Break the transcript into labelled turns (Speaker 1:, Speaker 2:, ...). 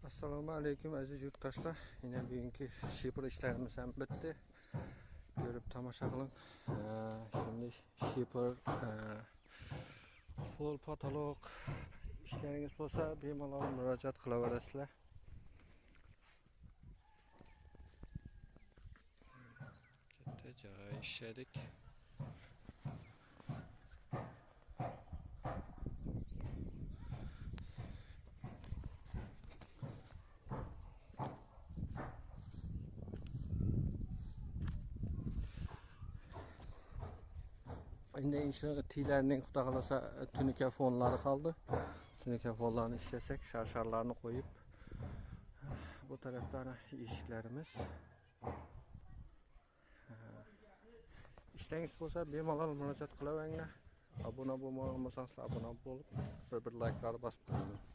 Speaker 1: Assalomu alaykum aziz yurtdoshlar. Yine bugünkü shipr ishlarimiz ham bitti. Görüp tomosha qiling. Şimdi shipr pol patolog ishlaringiz bo'lsa bemalol murojaat qilaverasizlar. Katta joy ishladik. Endi inşallah tiylərinin xudo qalasa tunika fonları qaldı. Tunika fonlarını işlesek, şarşarlarını koyup bu taraftan eshiklarimiz. İşleriniz bo'lsa bemalol murojaat qilaveringlar. Abone bo'lmasangiz abone bo'lib, bir like'larni bosib qo'ying.